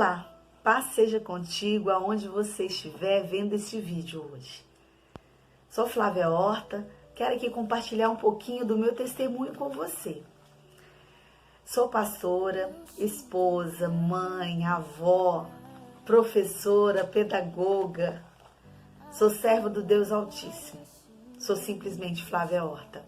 Olá, paz seja contigo aonde você estiver vendo este vídeo hoje. Sou Flávia Horta, quero aqui compartilhar um pouquinho do meu testemunho com você. Sou pastora, esposa, mãe, avó, professora, pedagoga. Sou serva do Deus Altíssimo. Sou simplesmente Flávia Horta.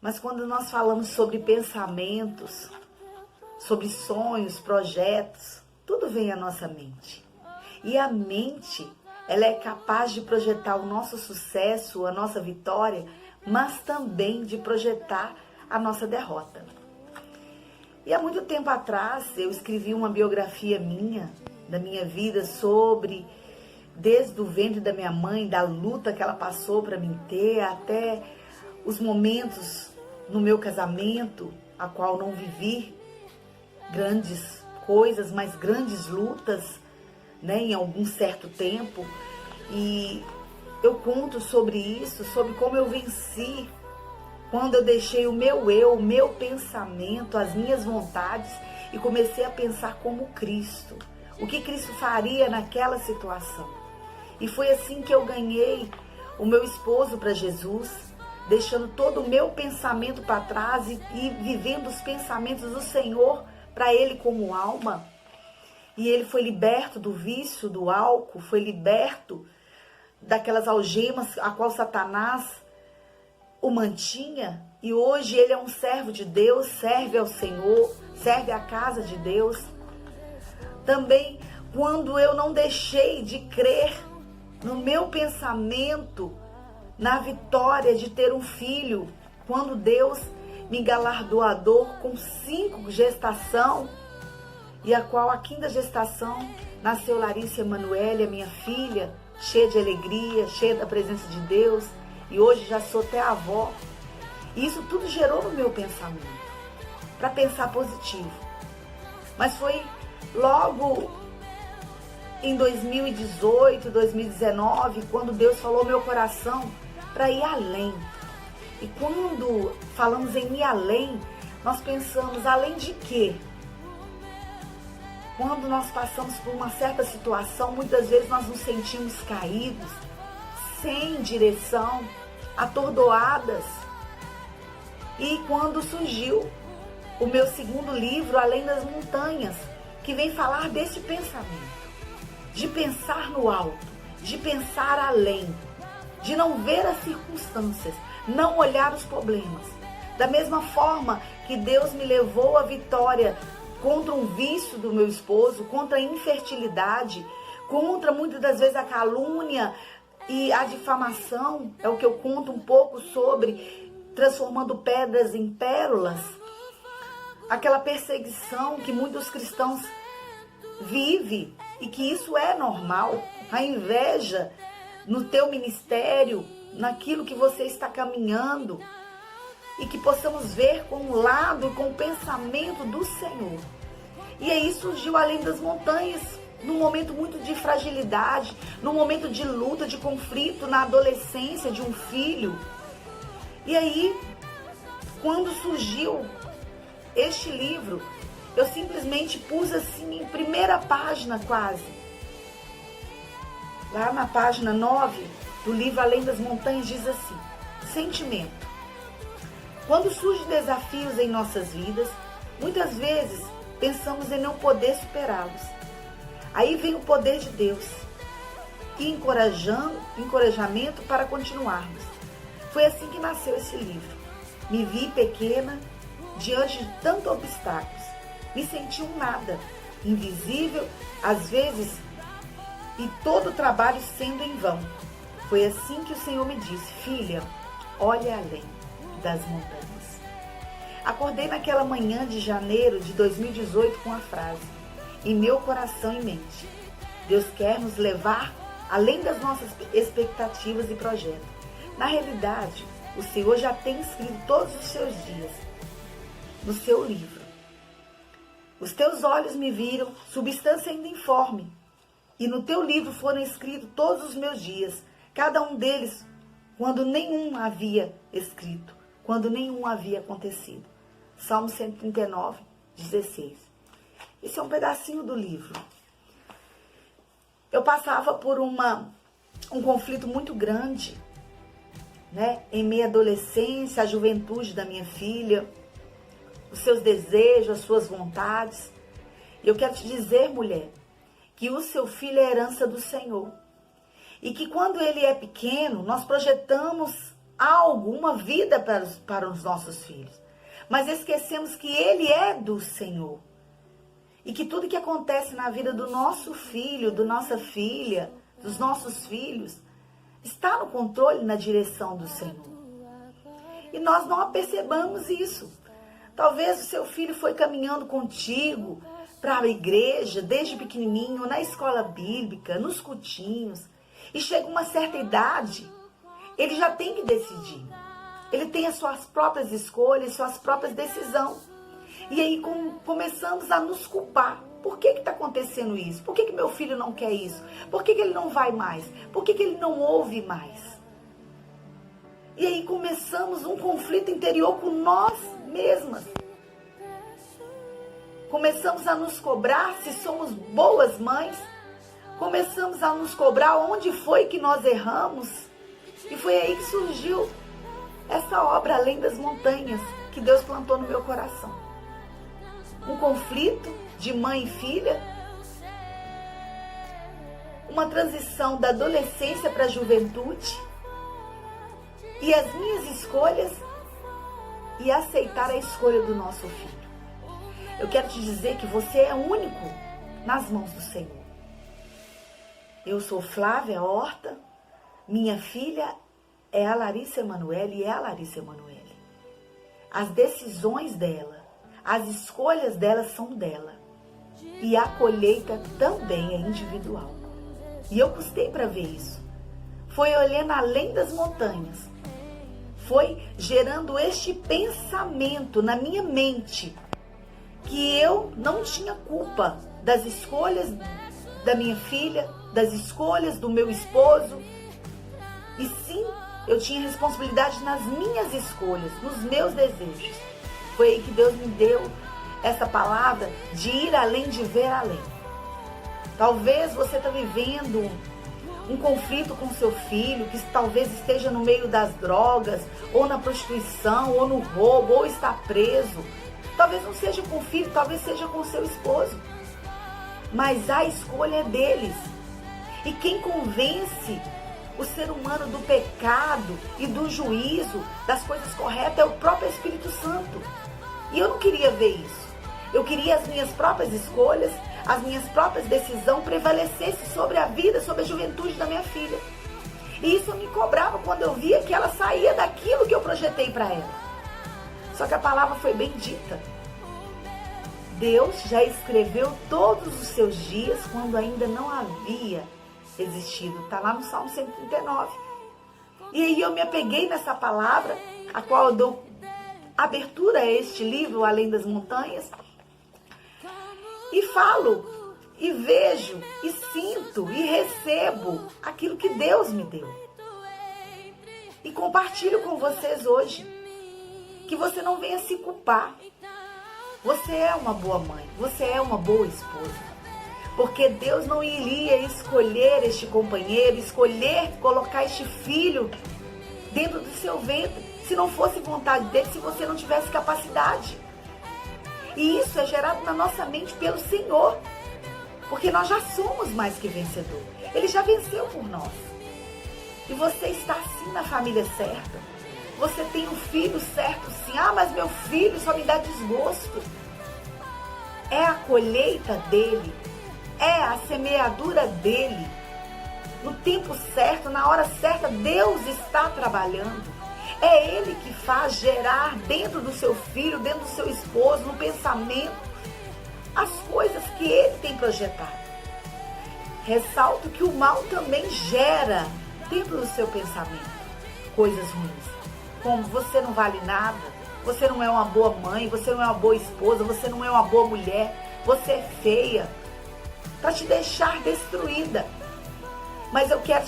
Mas quando nós falamos sobre pensamentos, sobre sonhos, projetos, tudo vem à nossa mente. E a mente, ela é capaz de projetar o nosso sucesso, a nossa vitória, mas também de projetar a nossa derrota. E há muito tempo atrás, eu escrevi uma biografia minha, da minha vida, sobre, desde o ventre da minha mãe, da luta que ela passou para me ter, até os momentos no meu casamento, a qual não vivi grandes coisas, mas grandes lutas, em algum certo tempo. E eu conto sobre isso, sobre como eu venci, quando eu deixei o meu eu, o meu pensamento, as minhas vontades e comecei a pensar como Cristo. O que Cristo faria naquela situação. E foi assim que eu ganhei o meu esposo para Jesus, deixando todo o meu pensamento para trás e vivendo os pensamentos do Senhor para ele como alma. E ele foi liberto do vício, do álcool, foi liberto daquelas algemas a qual Satanás o mantinha. E hoje ele é um servo de Deus, serve ao Senhor, serve à casa de Deus. Também quando eu não deixei de crer no meu pensamento, na vitória de ter um filho, quando Deus me galardoou a dor com 5 gestação, e a qual a 5ª gestação nasceu Larissa Emanuele, a minha filha, cheia de alegria, cheia da presença de Deus, e hoje já sou até avó. E isso tudo gerou no meu pensamento, para pensar positivo. Mas foi logo em 2018, 2019, quando Deus falou ao meu coração para ir além. E quando falamos em ir além, nós pensamos além de quê? Quando nós passamos por uma certa situação, muitas vezes nós nos sentimos caídos, sem direção, atordoadas. E quando surgiu o meu 2º livro, Além das Montanhas, que vem falar desse pensamento, de pensar no alto, de pensar além, de não ver as circunstâncias, não olhar os problemas. Da mesma forma que Deus me levou à vitória contra um vício do meu esposo, contra a infertilidade, contra muitas das vezes a calúnia e a difamação, é o que eu conto um pouco sobre, transformando pedras em pérolas, aquela perseguição que muitos cristãos vivem e que isso é normal, a inveja no teu ministério, naquilo que você está caminhando, e que possamos ver com o lado e com o pensamento do Senhor. E aí surgiu Além das Montanhas, num momento muito de fragilidade, num momento de luta, de conflito, na adolescência de um filho. E aí, quando surgiu este livro, eu simplesmente pus assim em primeira página quase. Lá na página 9 do livro Além das Montanhas diz assim: sentimento. Quando surgem desafios em nossas vidas, muitas vezes pensamos em não poder superá-los. Aí vem o poder de Deus e encorajamento para continuarmos. Foi assim que nasceu esse livro. Me vi pequena diante de tantos obstáculos. Me senti um nada, invisível, às vezes, e todo o trabalho sendo em vão. Foi assim que o Senhor me disse: filha, olha além das montanhas. Acordei naquela manhã de janeiro de 2018 com a frase em meu coração e mente: Deus quer nos levar além das nossas expectativas e projetos. Na realidade, o Senhor já tem escrito todos os seus dias no seu livro. Os teus olhos me viram, substância ainda informe, e no teu livro foram escritos todos os meus dias, cada um deles quando nenhum havia escrito, quando nenhum havia acontecido. Salmo 139, 16. Esse é um pedacinho do livro. Eu passava por um conflito muito grande, né? Em minha adolescência, a juventude da minha filha, os seus desejos, as suas vontades. E eu quero te dizer, mulher, que o seu filho é herança do Senhor. E que quando ele é pequeno, nós projetamos algo, uma vida para os nossos filhos. Mas esquecemos que ele é do Senhor. E que tudo que acontece na vida do nosso filho, da nossa filha, dos nossos filhos, está no controle, na direção do Senhor. E nós não apercebamos isso. Talvez o seu filho foi caminhando contigo para a igreja, desde pequenininho, na escola bíblica, nos cultinhos. E chega uma certa idade, ele já tem que decidir. Ele tem as suas próprias escolhas, suas próprias decisões. E aí começamos a nos culpar. Por que está acontecendo isso? Por que meu filho não quer isso? Por que ele não vai mais? Por que ele não ouve mais? E aí começamos um conflito interior com nós mesmas. Começamos a nos cobrar se somos boas mães. Começamos a nos cobrar onde foi que nós erramos. E foi aí que surgiu essa obra Além das Montanhas, que Deus plantou no meu coração. Um conflito de mãe e filha. Uma transição da adolescência para a juventude. E as minhas escolhas. E aceitar a escolha do nosso filho. Eu quero te dizer que você é único nas mãos do Senhor. Eu sou Flávia Horta. Minha filha é a Larissa Emanuele e é a Larissa Emanuele. As decisões dela, as escolhas dela são dela. E a colheita também é individual. E eu custei para ver isso. Foi olhando além das montanhas. Foi gerando este pensamento na minha mente. Que eu não tinha culpa das escolhas da minha filha, das escolhas do meu esposo. E sim, eu tinha responsabilidade nas minhas escolhas, nos meus desejos. Foi aí que Deus me deu essa palavra de ir além, de ver além. Talvez você está vivendo um conflito com seu filho, que talvez esteja no meio das drogas, ou na prostituição, ou no roubo, ou está preso. Talvez não seja com o filho, talvez seja com o seu esposo. Mas a escolha é deles. E quem convence o ser humano do pecado e do juízo, das coisas corretas, é o próprio Espírito Santo. E eu não queria ver isso. Eu queria as minhas próprias escolhas, as minhas próprias decisões prevalecessem sobre a vida, sobre a juventude da minha filha. E isso eu me cobrava quando eu via que ela saía daquilo que eu projetei para ela. Só que a palavra foi bem dita. Deus já escreveu todos os seus dias quando ainda não havia existido. Está lá no Salmo 139. E aí eu me apeguei nessa palavra, a qual eu dou abertura a este livro, Além das Montanhas. E falo, e vejo, e sinto, e recebo aquilo que Deus me deu. E compartilho com vocês hoje. Que você não venha se culpar. Você é uma boa mãe, você é uma boa esposa. Porque Deus não iria escolher este companheiro, escolher colocar este filho dentro do seu ventre, se não fosse vontade dele, se você não tivesse capacidade. E isso é gerado na nossa mente pelo Senhor. Porque nós já somos mais que vencedor. Ele já venceu por nós. E você está sim na família certa. Você tem um filho certo sim. Ah, mas meu filho só me dá desgosto. É a colheita dele. É a semeadura dele. No tempo certo, na hora certa, Deus está trabalhando. É Ele que faz gerar dentro do seu filho, dentro do seu esposo, no pensamento, as coisas que Ele tem projetado. Ressalto que o mal também gera dentro do seu pensamento coisas ruins. Como você não vale nada, você não é uma boa mãe, você não é uma boa esposa, você não é uma boa mulher, você é feia, para te deixar destruída. Mas eu quero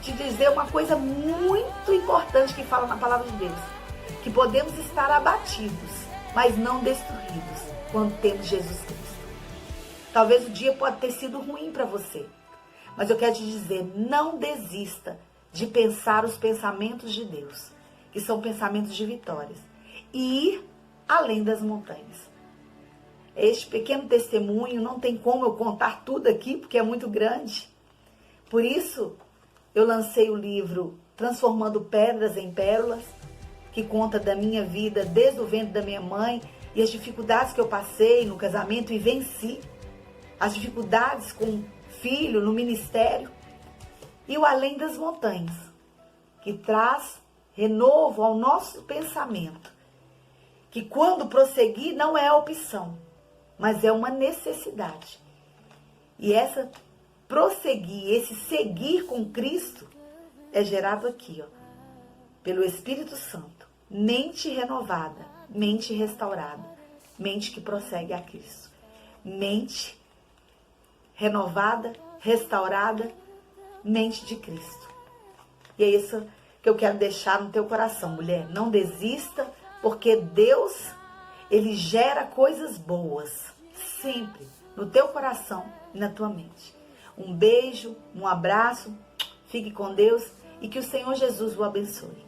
te dizer uma coisa muito importante que fala na palavra de Deus. Que podemos estar abatidos, mas não destruídos, quando temos Jesus Cristo. Talvez o dia pode ter sido ruim para você. Mas eu quero te dizer, não desista de pensar os pensamentos de Deus, que são pensamentos de vitórias, e ir além das montanhas. Este pequeno testemunho, não tem como eu contar tudo aqui, porque é muito grande. Por isso, eu lancei o livro Transformando Pedras em Pérolas, que conta da minha vida desde o ventre da minha mãe e as dificuldades que eu passei no casamento e venci. As dificuldades com filho, no ministério. E o Além das Montanhas, que traz renovo ao nosso pensamento. Que quando prosseguir não é opção, mas é uma necessidade. E essa prosseguir, esse seguir com Cristo, é gerado aqui, ó, pelo Espírito Santo. Mente renovada, mente restaurada, mente que prossegue a Cristo. Mente renovada, restaurada, mente de Cristo. E é isso que eu quero deixar no teu coração, mulher. Não desista, porque Deus, Ele gera coisas boas, sempre, no teu coração e na tua mente. Um beijo, um abraço, fique com Deus e que o Senhor Jesus o abençoe.